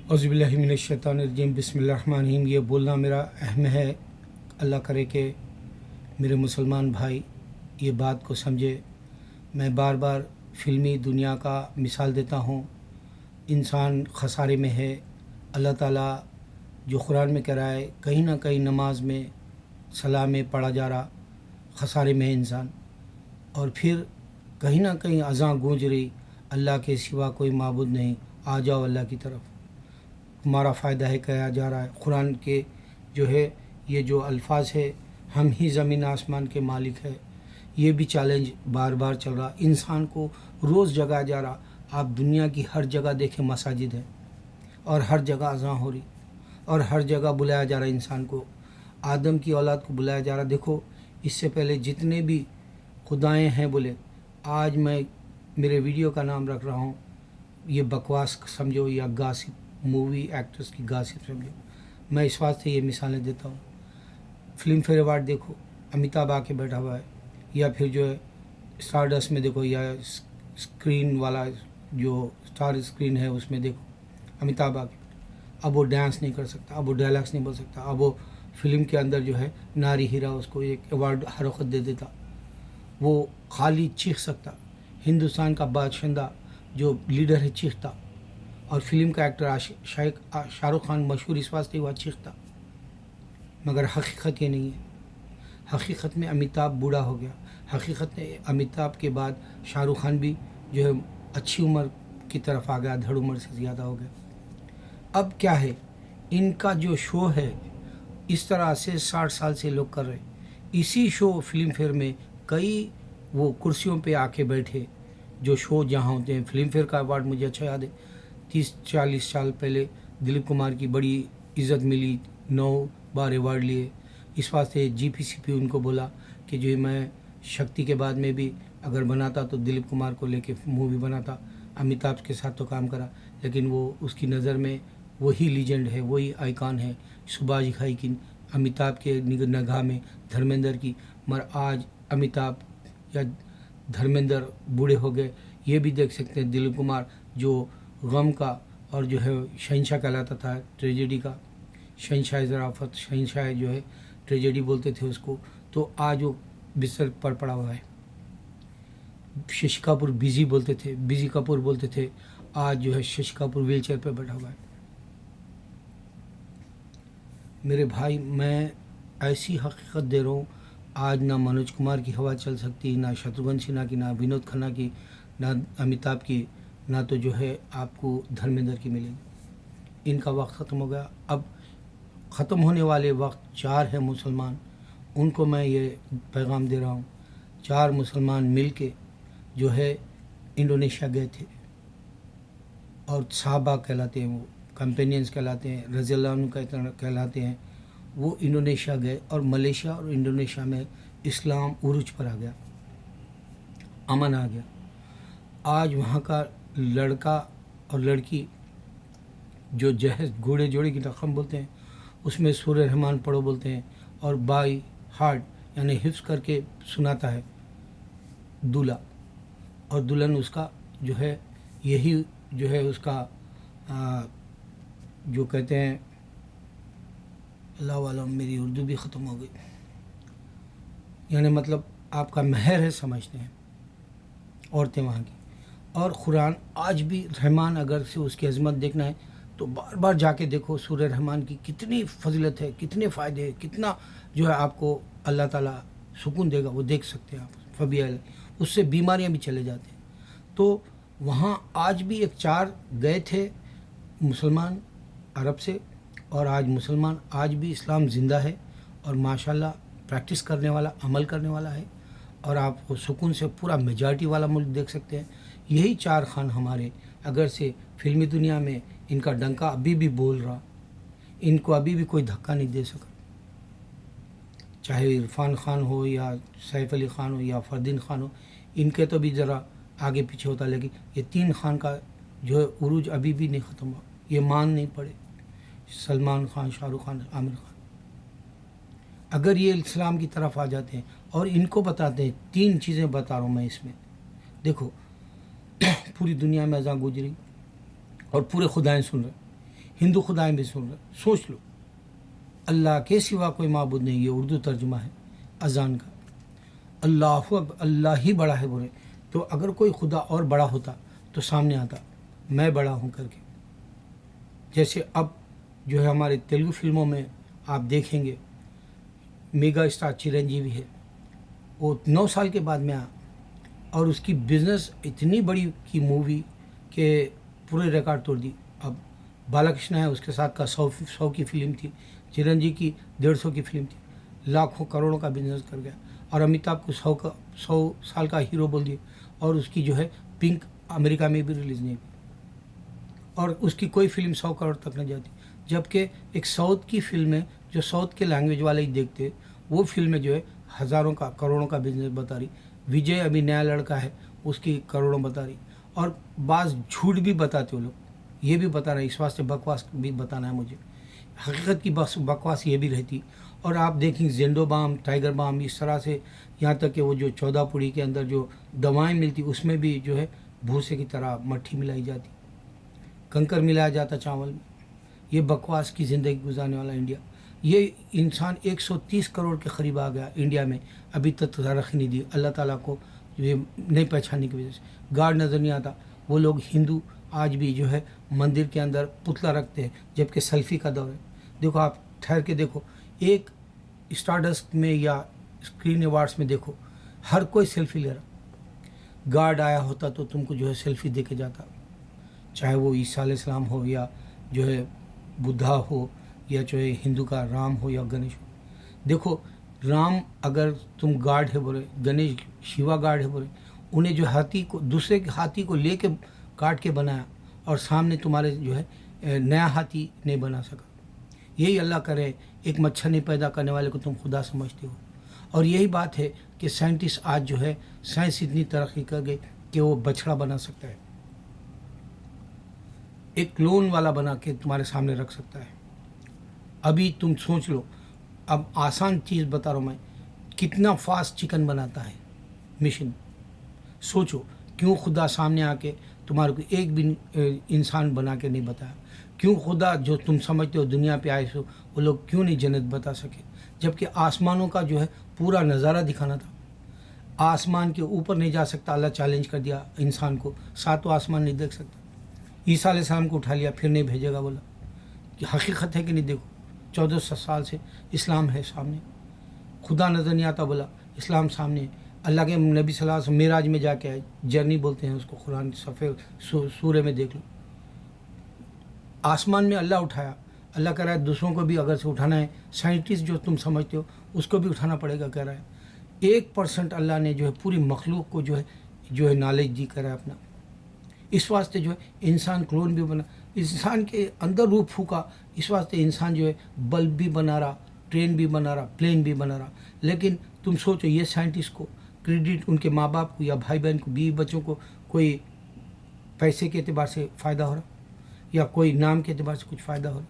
اعوذ من الشیطان الرجیم بسم اللہ الرحمن الرحیم۔ یہ بولنا میرا اہم ہے، اللہ کرے کہ میرے مسلمان بھائی یہ بات کو سمجھے۔ میں بار بار فلمی دنیا کا مثال دیتا ہوں، انسان خسارے میں ہے۔ اللہ تعالیٰ جو قرآن میں کہہ رہا ہے، کہیں نہ کہیں نماز میں صلاح میں پڑھا جا رہا، خسارے میں ہے انسان، اور پھر کہیں نہ کہیں اذاں گونج رہی، اللہ کے سوا کوئی معبود نہیں، آ جاؤ اللہ کی طرف، ہمارا فائدہ ہے کہا جا رہا ہے۔ قرآن کے جو ہے یہ جو الفاظ ہے، ہم ہی زمین آسمان کے مالک ہے، یہ بھی چیلنج بار بار چل رہا، انسان کو روز جگایا جا رہا۔ آپ دنیا کی ہر جگہ دیکھیں مساجد ہے، اور ہر جگہ اذان ہو رہی، اور ہر جگہ بلایا جا رہا انسان کو، آدم کی اولاد کو بلایا جا رہا۔ دیکھو اس سے پہلے جتنے بھی خدائیں ہیں بولے، آج میں میرے ویڈیو کا نام رکھ رہا ہوں، یہ بکواس سمجھو یا گاسپ، مووی ایکٹرز کی گاسپ سمجھو۔ میں اس واسطے یہ مثالیں دیتا ہوں۔ فلم فیئر ایوارڈ دیکھو، امیتابھ آ کے بیٹھا ہوا ہے، یا پھر جو ہے اسٹار ڈسٹ میں دیکھو، یا اسکرین والا جو اسٹار اسکرین ہے اس میں دیکھو، امیتابھ آ کے، اب وہ ڈانس نہیں کر سکتا، اب وہ ڈائلاگس نہیں بول سکتا، اب وہ فلم کے اندر جو ہے ناری ہیرا اس کو ایک ایوارڈ ہر وقت دے دیتا، وہ خالی چیخ سکتا، ہندوستان کا باشندہ جو لیڈر ہے چیختا، اور فلم کا ایکٹر شاہ رخ خان مشہور اس واسطے ہوا چیختا، مگر حقیقت یہ نہیں ہے۔ حقیقت میں امیتابھ بوڑھا ہو گیا، حقیقت میں امیتابھ کے بعد شاہ رخ خان بھی جو ہے اچھی عمر کی طرف آ گیا، دھڑ عمر سے زیادہ ہو گیا۔ اب کیا ہے، ان کا جو شو ہے اس طرح سے 60 سال سے لوگ کر رہے، اسی شو فلم فیئر میں کئی وہ کرسیوں پہ آ کے بیٹھے، جو شو جہاں ہوتے ہیں۔ فلم فیئر کا ایوارڈ مجھے اچھا یاد ہے، 30-40 سال پہلے دلیپ کمار کی بڑی عزت ملی، 9 بار ایوارڈ لیے، اس واسطے جی پی سی پی ان کو بولا کہ جو میں شکتی کے بعد میں بھی اگر بناتا تو دلیپ کمار کو لے کے مووی بناتا، امیتابھ کے ساتھ تو کام کرا، لیکن وہ اس کی نظر میں وہی لیجنڈ ہے، وہی آئیکن ہے، سبھاش گھائی کی امیتابھ کے نگاہ میں دھرمیندر کی، مگر آج امیتابھ یا دھرمیندر بوڑھے ہو گئے۔ یہ بھی دیکھ سکتے ہیں دلیپ کمار جو غم کا اور جو ہے شہنشاہ کہلاتا تھا، ٹریجڈی کا شہنشاہ، ظرافت شہنشاہ جو ہے ٹریجڈی بولتے تھے اس کو، تو آج وہ بستر پر پڑا ہوا ہے۔ ششی کپور بزی بولتے تھے، بزی کپور بولتے تھے، آج جو ہے ششی کپور ویل چیئر پہ بیٹھا ہوا ہے۔ میرے بھائی میں ایسی حقیقت دے رہا ہوں، آج نہ منوج کمار کی ہوا چل سکتی، نہ شتروگھن سنہا کی، نہ ونود کھنہ کی، نہ امیتابھ کی، نہ تو جو ہے آپ کو دھرمیندر کی ملے گی۔ ان کا وقت ختم ہو گیا۔ اب ختم ہونے والے وقت 4 ہیں مسلمان، ان کو میں یہ پیغام دے رہا ہوں، 4 مسلمان مل کے جو ہے انڈونیشیا گئے تھے، اور صحابہ کہلاتے ہیں، وہ کمپینینز کہلاتے ہیں، رضی اللہ عنہ کہلاتے ہیں، وہ انڈونیشیا گئے، اور ملیشیا اور انڈونیشیا میں اسلام عروج پر آ گیا، امن آ گیا۔ آج وہاں کا لڑکا اور لڑکی جو جہیز گھوڑے جوڑے کی رقم بولتے ہیں، اس میں سورہ رحمان پڑھو بولتے ہیں، اور بائی ہارٹ یعنی حفظ کر کے سناتا ہے دولہا، اور دلہن اس کا جو ہے یہی جو ہے اس کا جو کہتے ہیں، اللہ عالم میری اردو بھی ختم ہو گئی، یعنی مطلب آپ کا مہر ہے سمجھتے ہیں عورتیں وہاں کی۔ اور قرآن آج بھی رحمان، اگر سے اس کی عظمت دیکھنا ہے تو بار بار جا کے دیکھو، سورہ رحمان کی کتنی فضیلت ہے، کتنے فائدے ہیں، کتنا جو ہے آپ کو اللہ تعالیٰ سکون دے گا، وہ دیکھ سکتے ہیں آپ، فبی اس سے بیماریاں بھی چلے جاتے ہیں۔ تو وہاں آج بھی ایک 4 گئے تھے مسلمان عرب سے، اور آج مسلمان، آج بھی اسلام زندہ ہے، اور ماشاءاللہ پریکٹس کرنے والا، عمل کرنے والا ہے، اور آپ کو سکون سے پورا میجارٹی والا ملک دیکھ سکتے ہیں۔ یہی 4 خان ہمارے، اگر سے فلمی دنیا میں ان کا ڈنکا ابھی بھی بول رہا، ان کو ابھی بھی کوئی دھکا نہیں دے سکا، چاہے عرفان خان ہو، یا سیف علی خان ہو، یا فردین خان ہو، ان کے تو بھی ذرا آگے پیچھے ہوتا، لیکن یہ 3 خان کا جو ہے عروج ابھی بھی نہیں ختم ہوا، یہ مان نہیں پڑے، سلمان خان، شاہ رخ خان، عامر خان۔ اگر یہ اسلام کی طرف آ جاتے ہیں اور ان کو بتاتے ہیں، 3 چیزیں بتا رہا ہوں میں اس میں، دیکھو پوری دنیا میں اذان گونج رہی اور پورے خدائیں سن رہے، हिंदू खुदाएं भी सुन रहे, सोच लो, अल्लाह के सिवा कोई माबूद नहीं। ये उर्दू तर्जुमा है अजान का, अल्लाह ही बड़ा है बोले। तो अगर कोई खुदा और बड़ा होता तो सामने आता, मैं बड़ा हूँ करके। जैसे अब जो है हमारे तेलुगु फिल्मों में आप देखेंगे, मेगा स्टार चिरंजीवी है, वो 9 साल के बाद में आया और उसकी बिजनेस इतनी बड़ी की मूवी के पूरे रिकॉर्ड तोड़ दी। अब बालाकृष्ण है, उसके साथ का 100 की फिल्म थी, चिरंजीवी की 150 की फिल्म थी, लाखों करोड़ों का बिजनेस कर गया। और अमिताभ को 100 साल का हीरो बोल दिए, और उसकी जो है पिंक अमेरिका में भी रिलीज़ नहीं हुई, और उसकी कोई फिल्म 100 करोड़ तक नहीं जाती। जबकि एक साउथ की फिल्म है जो साउथ के लैंग्वेज वाले ही देखते, वो फिल्म जो है हज़ारों का करोड़ों का बिजनेस बता रही। विजय अभी नया लड़का है, उसकी करोड़ों बता रही। और बाज़ झूठ भी बताते हो लोग, ये भी बता रहे, इस वास्ते बकवास भी बताना है मुझे, हकीकत की बकवास ये भी रहती। और आप देखेंगे जेंडो बाम, टाइगर बाम, इस तरह से, यहाँ तक कि वो जो 14 पुड़ी के अंदर जो दवाएं मिलती उसमें भी जो है भूसे की तरह मट्ठी मिलाई जाती, कंकर मिलाया जाता चावल में। ये बकवास की ज़िंदगी गुजारने वाला इंडिया, ये इंसान 130 करोड़ के करीब आ गया इंडिया में, अभी तक तरक्की नहीं दी अल्लाह ताला को ये नहीं पहचानने की वजह से। गार्ड नज़र नहीं आता। वो लोग हिंदू आज भी जो है मंदिर के अंदर पुतला रखते हैं, जबकि सेल्फी का दौर है। देखो आप ठहर के देखो, एक स्टारडस्ट में या स्क्रीन अवार्ड्स में देखो, हर कोई सेल्फी ले रहा। गार्ड आया होता तो तुमको जो है सेल्फी दे के जाता, चाहे वो ईसा अलैहिस्सलाम हो, या जो है बुद्धा हो, या जो है हिंदू का राम हो या गणेश हो। देखो राम अगर तुम गार्ड है बोले, गणेश शिवा गार्ड है बोले, उन्हें जो हाथी को, दूसरे हाथी को लेके काट के बनाया, और सामने तुम्हारे जो है नया हाथी नहीं बना सका। यही अल्लाह करे, एक मच्छर नहीं पैदा करने वाले को तुम खुदा समझते हो। और यही बात है कि साइंटिस्ट आज जो है, साइंस इतनी तरक्की कर गई कि वो बछड़ा बना सकता है, एक क्लोन वाला बना के तुम्हारे सामने रख सकता है। अभी तुम सोच लो, अब आसान चीज़ बता रहा हूँ मैं, कितना फास्ट चिकन बनाता है मशीन। सोचो क्यों खुदा सामने आके तुम्हारे को एक भी इंसान बना के नहीं बताया? क्यों खुदा जो तुम समझते हो दुनिया पे आए सो, वो लोग क्यों नहीं जन्नत बता सके? जबकि आसमानों का जो है पूरा नज़ारा दिखाना था। आसमान के ऊपर नहीं जा सकता, अल्लाह चैलेंज कर दिया इंसान को, 7वां आसमान नहीं देख सकता। ईसा अलैहिस्सलाम को उठा लिया, फिर नहीं भेजेगा बोला। कि हकीकत है कि नहीं? देखो 1400 साल से इस्लाम है सामने, खुदा नज़र नहीं आता बोला, इस्लाम सामने है। अल्लाह के नबी सल्लल्लाहु अलैहि वसल्लम मेराज में जाके आए, जर्नी बोलते हैं उसको, कुरान सफ़े सूरे में देख लो। आसमान में अल्लाह उठाया, अल्लाह कह रहा है दूसरों को भी अगर से उठाना है, साइंटिस्ट जो तुम समझते हो उसको भी उठाना पड़ेगा, कह रहा है। 1% अल्लाह ने जो है पूरी मखलूक को जो है नॉलेज दी, कर रहा है अपना। इस वास्ते जो है इंसान क्लोन भी बना, इंसान के अंदर रूह फूका, इस वास्ते इंसान जो है बल्ब भी बना रहा, ट्रेन भी बना रहा, प्लेन भी बना रहा। लेकिन तुम सोचो, ये साइंटिस्ट को क्रेडिट उनके माँ बाप को या भाई बहन को, बीवी बच्चों को कोई पैसे के एतबार से फ़ायदा हो रहा, या कोई नाम के एतबार से कुछ फ़ायदा हो रहा?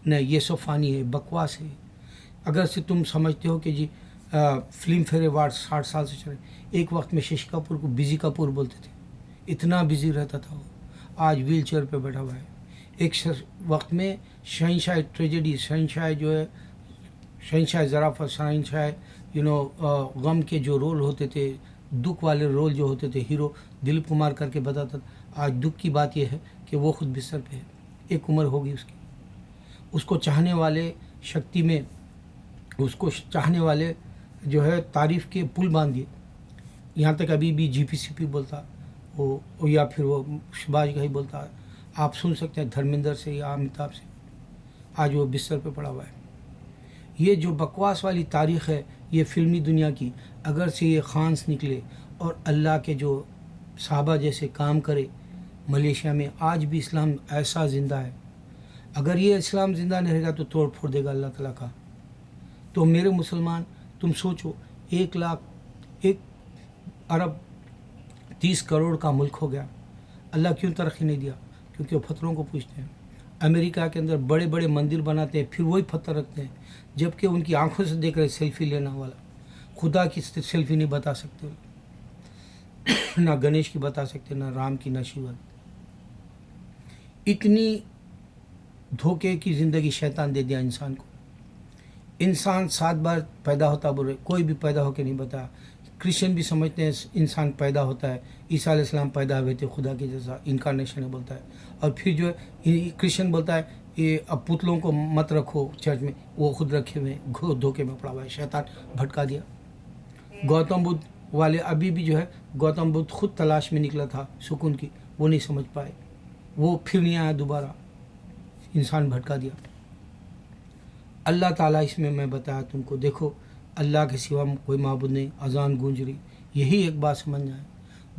नहीं, ये सब फ़ानी है, बकवास है। अगर से तुम समझते हो कि जी फिल्म फेयर अवार्ड 60 साल से चले, एक वक्त में शशि कपूर को बिजी कपूर बोलते थे, इतना बिजी रहता था वो, आज व्हील चेयर पर बैठा हुआ है। एक वक्त में शहंशाह ट्रेजेडी, शहंशाह जो है, शहंशाह ज़राफ़त, शहंशाह गम के जो रोल होते थे, दुख वाले रोल जो होते थे, हीरो दिलीप कुमार करके बताता था। आज दुख की बात यह है कि वो खुद बिस्तर पे है, एक उम्र होगी उसकी। उसको चाहने वाले शक्ति में, उसको चाहने वाले जो है तारीफ़ के पुल बांध दिए। यहाँ तक अभी भी GPCP बोलता वो, या फिर वो सुभाष घई बोलता, आप सुन सकते हैं धर्मेंद्र से या अमिताभ से। आज वो बिस्तर पे पड़ा हुआ है। ये जो बकवास वाली तारीख़ है ये फ़िल्मी दुनिया की, अगर से ये खान्स निकले और अल्लाह के जो साहबा जैसे काम करे मलेशिया में, आज भी इस्लाम ऐसा ज़िंदा है। अगर ये इस्लाम ज़िंदा नहीं रहेगा तो तोड़ फोड़ देगा अल्लाह ताला का। तो मेरे मुसलमान, तुम सोचो, 1 अरब 30 करोड़ का मुल्क हो गया, अल्लाह क्यों तरक्की नहीं दिया? क्योंकि वो पत्थरों को पूछते हैं। अमेरिका के अंदर बड़े बड़े मंदिर बनाते हैं, फिर वही पत्थर रखते हैं, जबकि उनकी आंखों से देख रहे सेल्फी लेना वाला। खुदा की सेल्फी नहीं बता सकते ना गणेश की बता सकते, ना राम की, ना शिवा की। इतनी धोखे की ज़िंदगी शैतान दे दिया इंसान को। इंसान 7 बार पैदा होता बोल रहे, कोई भी पैदा होकर नहीं बताया। क्रिश्चियन भी समझते हैं इंसान पैदा होता है, ईसा अलैहिस्सलाम पैदा हुए थे खुदा के जैसा, इनकारनेशन है बोलता है। और फिर जो है क्रिश्चियन बोलता है ये अब पुतलों को मत रखो चर्च में, वो खुद रखे हुए धोखे में पड़ा हुआ है, शैतान भटका दिया। गौतम बुद्ध वाले अभी भी जो है, गौतम बुद्ध खुद तलाश में निकला था सुकून की, वो नहीं समझ पाए, वो फिर नहीं आया दोबारा, इंसान भटका दिया। अल्लाह ताला इसमें मैं बताया तुमको, देखो अल्लाह के सिवा कोई माबूद नहीं, अजान गूंज रही, यही एक बात समझ जाए।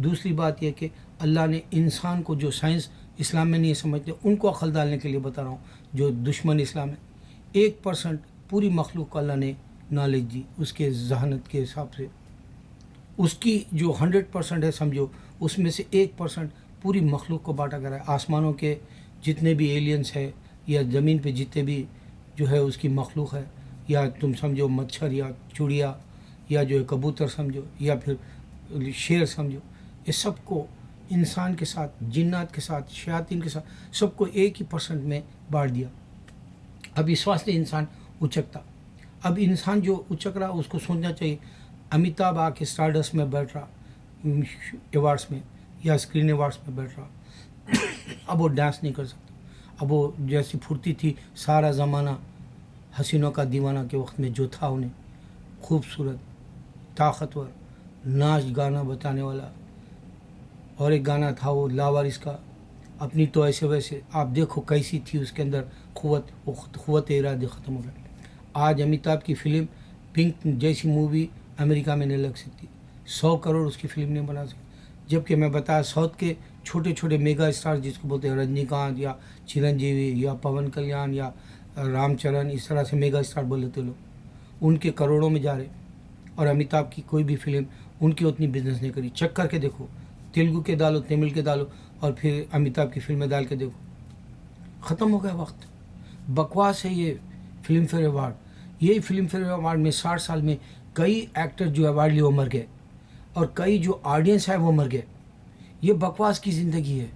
दूसरी बात यह कि अल्लाह ने इंसान को, जो साइंस इस्लाम में नहीं समझते उनको अक्ल डालने के लिए बता रहा हूँ, जो दुश्मन इस्लाम है, 1% पूरी मखलूक को अल्लाह ने नॉलेज दी उसके जहानत के हिसाब से। उसकी जो 100% है समझो, उसमें से 1% पूरी मखलूक को बांटा करा है। आसमानों के जितने भी एलियंस है या ज़मीन पे जितने भी जो है उसकी मखलूक है, या तुम समझो मच्छर या चिड़िया या जो है कबूतर समझो या फिर शेर समझो, ये सबको इंसान के साथ, जिन्नात के साथ, शयातीन के साथ, सबको 1% में बांट दिया। अब इस वास्ते इंसान उचकता। अब इंसान जो उचक रहा उसको सोचना चाहिए, अमिताभ आके स्टारडस्ट में बैठ रहा, अवार्ड्स में या स्क्रीन अवार्ड्स में बैठ रहा, अब वो डांस नहीं कर सकता। अब वो जैसी फुर्ती थी सारा ज़माना हसीनों का दीवाना के वक्त में जो था, उन्हें खूबसूरत, ताकतवर, नाच गाना बताने वाला, और एक गाना था वो लावारिस का, अपनी तो ऐसे वैसे, आप देखो कैसी थी उसके अंदर क़ुव्वत, वो क़ुव्वत इरादे ख़त्म हो गई। आज अमिताभ की फ़िल्म पिंक जैसी मूवी अमेरिका में नहीं लग सकती, 100 करोड़ उसकी फ़िल्म नहीं बना सकती। जबकि मैं बताया साउथ के छोटे छोटे मेगा स्टार जिसको बोलते हैं रजनीकांत या चिरंजीवी या पवन कल्याण या रामचरण, इस तरह से मेगा स्टार बोले थे लोग, उनके करोड़ों में जा रहे। और अमिताभ की कोई भी फिल्म उनकी उतनी बिजनेस नहीं करी। चेक करके देखो, तेलुगु के डालो, तमिल के डालो, और फिर अमिताभ की फिल्में डाल के देखो, ख़त्म हो गया वक्त। बकवास है ये फिल्म फेयर अवार्ड। यही फिल्म फेयर अवार्ड में 60 साल में कई एक्टर जो अवार्ड लिए वो मर गए, और कई जो ऑडियंस है वो मर गए। ये बकवास की ज़िंदगी है।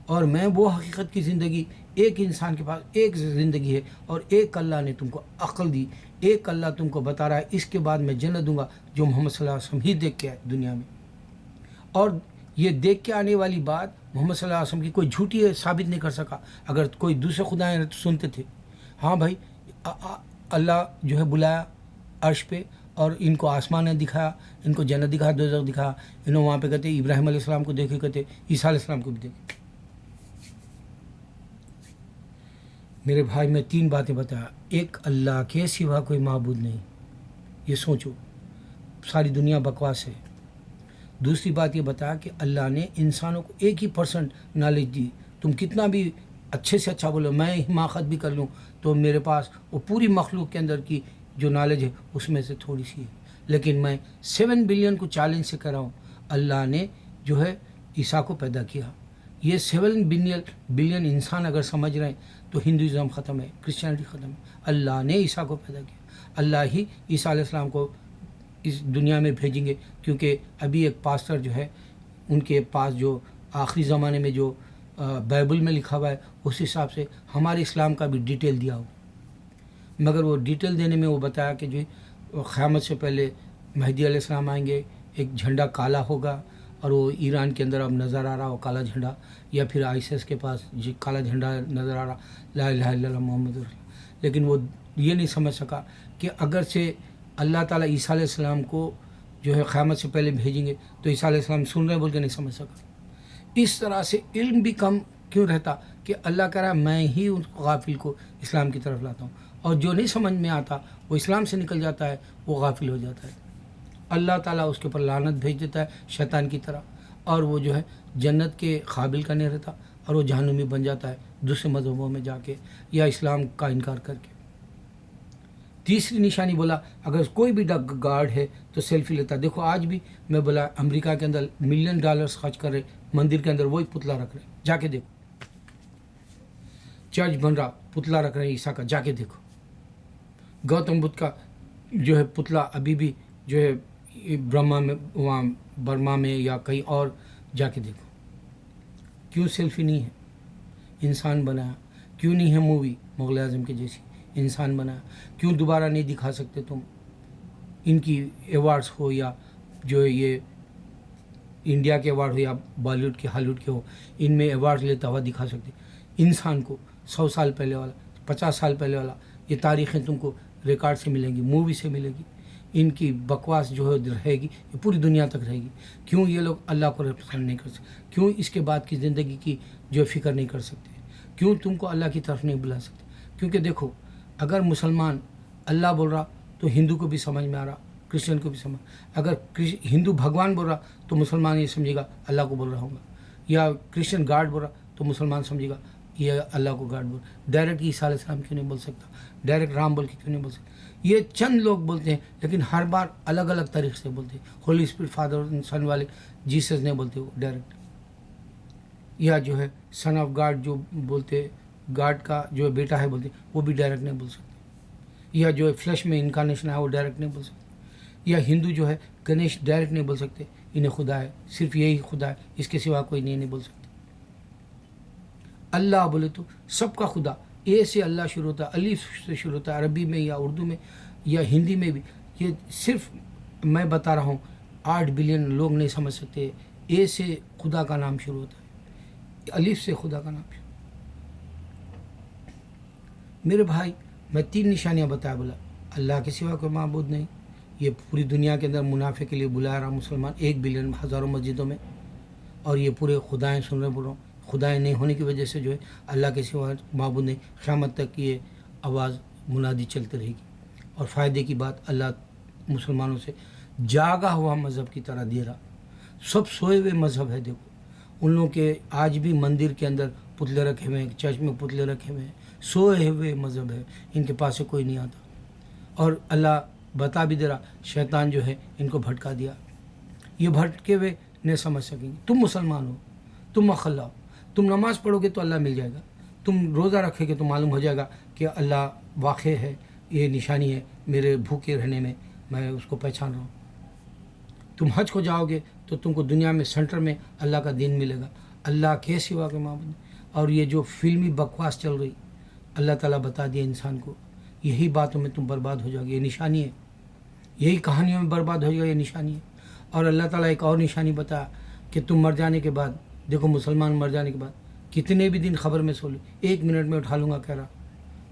और मैं वो हकीकत की ज़िंदगी, एक इंसान के पास एक ज़िंदगी है और एक अल्लाह ने तुमको अक्ल दी, एक अल्लाह तुमको बता रहा है इसके बाद मैं जन्नत दूंगा, जो मोहम्मद सल्लल्लाहु अलैहि वसल्लम ही देख के आए दुनिया में। और ये देख के आने वाली बात मोहम्मद सल्लल्लाहु अलैहि वसल्लम की कोई झूठी है साबित नहीं कर सका। अगर कोई दूसरे खुदाएँ तो सुनते थे, हाँ भाई अल्लाह जो है बुलाया अर्श पे, और इनको आसमान ने दिखाया, इनको जन्नत दिखाया, दोज़ख दिखाया। इन्होंने वहाँ पे कहते इब्राहिम अलैहिस्सलाम को देखे, कहते ईसा अलैहिस्सलाम को भी देखे। मेरे भाई मैं 3 बातें बताया, एक अल्लाह के सिवा कोई माबूद नहीं, ये सोचो, सारी दुनिया बकवास है। दूसरी बात ये बताया कि अल्लाह ने इंसानों को 1% नॉलेज दी। तुम कितना भी अच्छे से अच्छा बोलो, मैं हिमाकत भी कर लूँ, तो मेरे पास वो पूरी मखलूक के अंदर की जो नॉलेज है उसमें से थोड़ी सी है। लेकिन मैं 7 बिलियन को चैलेंज से कर रहा हूँ। अल्लाह ने जो है ईसा को पैदा किया। ये 7 बिलियन इंसान अगर समझ रहे हैं तो हिंदुज़म ख़त्म है, क्रिश्चियनिटी ख़त्म है। अल्लाह ने ईसा को पैदा किया, अल्लाह ही ईसा अलैहिस्सलाम को इस दुनिया में भेजेंगे। क्योंकि अभी एक पास्टर जो है, उनके पास जो आखिरी ज़माने में जो बाइबल में लिखा हुआ है उस हिसाब से हमारे इस्लाम का भी डिटेल दिया हो, मगर वो डिटेल देने में वो बताया कि जो क़यामत से पहले महदी अलैहिस्सलाम आएंगे, एक झंडा काला होगा और वो ईरान के अंदर अब नज़र आ रहा हो काला झंडा, या फिर आईएसआईएस के पास जो काला झंडा नज़र आ रहा, ला इलाहा इल्लल्लाह मोहम्मद रसूलुल्लाह। लेकिन वो ये नहीं समझ सका कि अगर से अल्लाह ताला ईसा अलैहिस्सलाम को जो है क़यामत से पहले भेजेंगे तो ईसा अलैहिस्सलाम सुन रहे बोल के नहीं समझ सका। इस तरह से इल्म भी कम क्यों रहता कि अल्लाह कह रहा है मैं ही उन गाफिल को इस्लाम की तरफ लाता हूँ, और जो नहीं समझ में आता वो इस्लाम से निकल जाता है, वो गाफिल हो जाता है। अल्लाह ताला उसके ऊपर लानत भेज देता है शैतान की तरह, और वो जो है जन्नत के काबिल का नहीं रहता, और वो जहन्नुमी बन जाता है दूसरे मज़हबों में जाके या इस्लाम का इनकार करके। तीसरी निशानी बोला, अगर कोई भी गार्ड है तो सेल्फी लेता। देखो आज भी मैं बोला अमेरिका के अंदर $1 मिलियन खर्च कर रहे, मंदिर के अंदर वही पुतला रख रहे, जाके देखो। चर्च बन रहा, पुतला रख रहे हैं ईसा का, जाके देखो। गौतम बुद्ध का जो है पुतला अभी भी जो है ब्रह्मा में, वहाँ बर्मा में या कहीं और, जाके देखो। क्यों सेल्फी नहीं है? इंसान बनाया क्यों नहीं है मूवी मुग़ल आज़म के जैसी इंसान बनाया, क्यों दोबारा नहीं दिखा सकते तुम इनकी अवार्ड्स हो या जो ये इंडिया के अवार्ड हो या बॉलीवुड के हॉलीवुड के हो, इनमें अवार्ड लेता हुआ दिखा सकते इंसान को 100 साल पहले वाला 50 साल पहले वाला। ये तारीख़ें तुमको रिकॉर्ड से मिलेंगी, मूवी से मिलेगी, इनकी बकवास जो है रहेगी, ये पूरी दुनिया तक रहेगी। क्यों ये लोग अल्लाह को पसंद नहीं कर सकते, क्यों इसके बाद की ज़िंदगी की जो फ़िक्र नहीं कर सकते, क्यों तुमको अल्लाह की तरफ नहीं बुला सकते? क्योंकि देखो, अगर मुसलमान अल्लाह बोल रहा तो हिंदू को भी समझ में आ रहा, क्रिश्चियन को भी समझ। अगर हिंदू भगवान बोल रहा तो मुसलमान ये समझेगा अल्लाह को बोल रहा होगा, या क्रिश्चियन गॉड बोल रहा तो मुसलमान समझेगा ये अल्लाह को गॉड बोल। डायरेक्ट ईसा अलैहिस्सलाम क्यों नहीं बोल सकता, डायरेक्ट राम बोल के क्यों नहीं बोल सकता? ये चंद लोग बोलते हैं, लेकिन हर बार अलग अलग तरीके से बोलते हैं। होली स्पिरिट फादर सन वाले जीसस नहीं बोलते वो डायरेक्ट, या जो है सन ऑफ गॉड जो बोलते, गॉड का जो बेटा है बोलते, वो भी डायरेक्ट नहीं बोल सकते। या जो है फ्लैश में इनकारनेशन है वो डायरेक्ट नहीं बोल सकते। या हिंदू जो है गणेश डायरेक्ट नहीं बोल सकते इन्हें खुदा है, सिर्फ यही खुदा है, इसके सिवा कोई नहीं बोल सकते। अल्लाह बोले तो सबका खुदा, ए से अल्लाह शुरू होता है, अलीफ से शुरू होता है, अरबी में या उर्दू में या हिंदी में भी। ये सिर्फ मैं बता रहा हूँ 8 बिलियन लोग नहीं समझ सकते। ए से खुदा का नाम शुरू होता है, अलीफ से खुदा का नाम शुरू। मेरे भाई, मैं 3 निशानियाँ बताया, बोला अल्लाह के सिवा कोई माबूद नहीं। ये पूरी दुनिया के अंदर मुनाफे के लिए बुला रहा मुसलमान 1 बिलियन हज़ारों मस्जिदों में, और ये पूरे खुदाएँ सुन रहे, बोल रहा हूँ खुदाएँ नहीं होने की वजह से जो है अल्लाह के सिवा माबूद नहीं। क़यामत तक ये आवाज़ मुनादी चलती रहेगी। और फ़ायदे की बात, अल्लाह मुसलमानों से जागा हुआ मज़हब की तरह दे रहा, सब सोए हुए मज़हब है। देखो उन लोगों के आज भी मंदिर के अंदर पुतले रखे हुए हैं, चर्च में पुतले रखे हुए हैं, सोए हुए मज़हब है, इनके पास से कोई नहीं आता। और अल्लाह बता भी दे रहा, शैतान जो है इनको भटका दिया, ये भटके हुए नहीं समझ सकेंगे। तुम मुसलमान हो, तुम मखल्ला हो, तुम नमाज़ पढ़ोगे तो अल्लाह मिल जाएगा, तुम रोज़ा रखोगे तो मालूम हो जाएगा कि अल्लाह वाक़ है, ये निशानी है मेरे भूखे रहने में, मैं उसको पहचान रहा हूँ। तुम हज को जाओगे तो तुमको दुनिया में सेंटर में अल्लाह का दीन मिलेगा, अल्लाह के सिवा के माबूद। और ये जो फिल्मी बकवास चल रही, अल्लाह ताला बता दिया इंसान को, यही बातों में तुम बर्बाद हो जाओगे, ये निशानी है, यही कहानियों में बर्बाद हो जाएगा, ये निशानी है। और अल्लाह ताला एक और निशानी बताया कि तुम मर जाने के बाद, देखो मुसलमान मर जाने के बाद कितने भी दिन खबर में सो लो, 1 मिनट में उठा लूँगा कह रहा।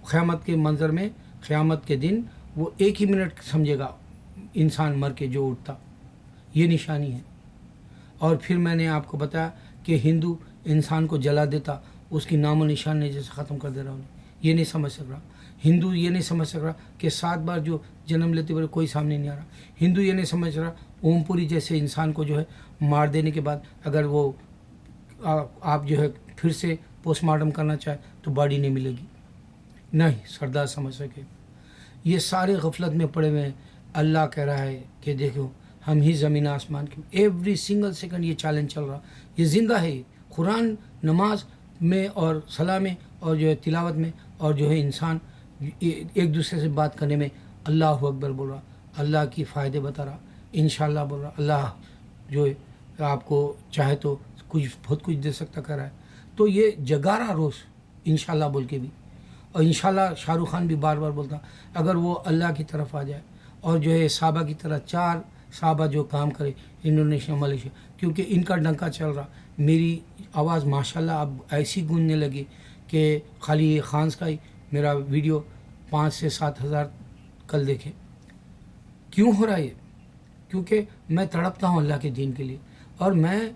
क़यामत के मंजर में, क़यामत के दिन वो 1 ही मिनट समझेगा इंसान मर के जो उठता, ये निशानी है। और फिर मैंने आपको बताया कि हिंदू इंसान को जला देता, उसकी नामो निशान ने जैसे ख़त्म कर दे रहा उन्हें, ये नहीं समझ सक रहा। हिंदू ये नहीं समझ सक रहा कि 7 बार जो जन्म लेते हुए कोई सामने नहीं आ रहा। हिंदू ये नहीं समझ रहा ओमपुरी जैसे इंसान को जो है मार देने के बाद अगर वो आप जो है फिर से पोस्टमार्टम करना चाहे तो बॉडी नहीं मिलेगी, नहीं सरदार समझ सके। ये सारे गफलत में पड़े हुए हैं। अल्लाह कह रहा है कि देखो हम ही ज़मीन आसमान के, एवरी सिंगल सेकंड ये चैलेंज चल रहा, ये ज़िंदा है। कुरान नमाज में और सलाह में और जो है तिलावत में और जो है इंसान एक दूसरे से बात करने में अल्लाह अकबर बोल रहा, अल्लाह की फ़ायदे बता रहा, इंशाल्लाह बोल रहा। अल्लाह जो है आपको चाहे तो कुछ बहुत कुछ दे सकता कर रहा है। तो ये जगा रहा रोज़ इंशाल्लाह बोल के भी, और इंशाल्लाह शाहरुख खान भी बार बार बोलता, अगर वो अल्लाह की तरफ आ जाए और जो है साहबा की तरह 4 साहबा जो काम करे इंडोनेशिया मलेशिया, क्योंकि इनका डंका चल रहा। मेरी आवाज़ माशाल्लाह अब ऐसी गूंजने लगी कि खाली ये खान्स का ही मेरा वीडियो 5 से 7 हज़ार कल देखे। क्यों हो रहा है ये? क्योंकि मैं तड़पता हूँ अल्लाह के दीन के लिए, और मैं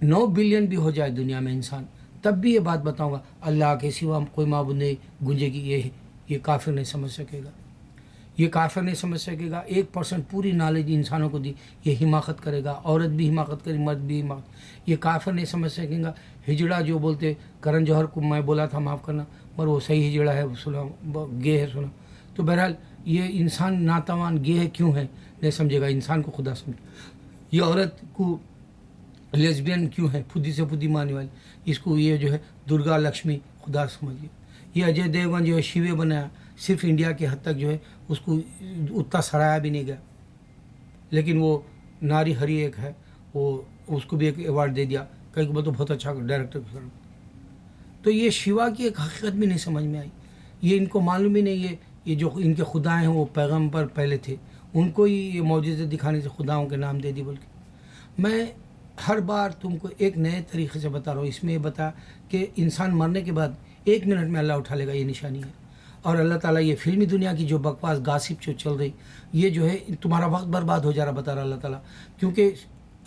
9 बिलियन भी हो जाए दुनिया में इंसान, तब भी ये बात बताऊंगा अल्लाह के सिवा कोई माबूद नहीं गूंजेगी, ये काफिर नहीं समझ सकेगा, ये काफिर नहीं समझ सकेगा। 1% पूरी नॉलेज इंसानों को दी, ये हिमाकत करेगा, औरत भी हिमाकत करे, मर्द भी हिमाकत, ये काफिर नहीं समझ सकेगा। हिजड़ा जो बोलते, करण जौहर को मैं बोला था माफ़ करना, पर वो सही हिजड़ा है, सुना गे है सुना। तो बहरहाल ये इंसान नातावान गे है क्यों है नहीं समझेगा, इंसान को खुदा समझ। ये औरत को लेस्बियन क्यों है, खुदी से खुदी मारने वाली, इसको ये जो है दुर्गा लक्ष्मी खुदा समझिए। ये अजय देवगन जो है शिवे बनाया, सिर्फ इंडिया के हद तक जो है उसको उतना सराहा भी नहीं गया, लेकिन वो नारी हरी एक है, वो उसको भी एक अवार्ड दे दिया, कहीं को तो बहुत अच्छा डायरेक्टर। تو یہ شیوا کی ایک حقیقت بھی نہیں سمجھ میں آئی. یہ ان کو معلوم ہی نہیں یہ جو ان کے خدا ہیں وہ پیغمبر پہلے تھے, ان کو ہی یہ معجزے دکھانے سے خداؤں کے نام دے دی. بلکہ میں ہر بار تم کو ایک نئے طریقے سے بتا رہا ہوں. اس میں یہ بتا کہ انسان مرنے کے بعد 1 منٹ میں اللہ اٹھا لے گا, یہ نشانی ہے. اور اللہ تعالیٰ یہ فلمی دنیا کی جو بکواس گاسپ جو چل رہی, یہ جو ہے تمہارا وقت برباد ہو جا رہا, بتا رہا اللہ تعالیٰ. کیونکہ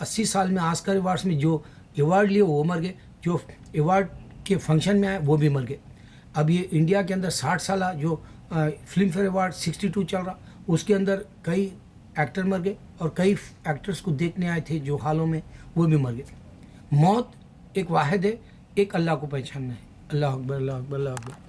80 سال میں آسکر ایوارڈس میں جو ایوارڈ لیے وہ مر گئے, جو ایوارڈ کے فنکشن میں آئے وہ بھی مر گئے. اب یہ انڈیا کے اندر 60 سالہ جو فلم فیئر ایوارڈ 62 چل رہا, اس کے اندر کئی ایکٹر مر گئے اور کئی ایکٹرز کو دیکھنے آئے تھے جو حالوں میں وہ بھی مر گئے. موت ایک واحد ہے, ایک اللہ کو پہچاننا ہے. اللہ اکبر, اللہ اکبر, اللہ اکبر.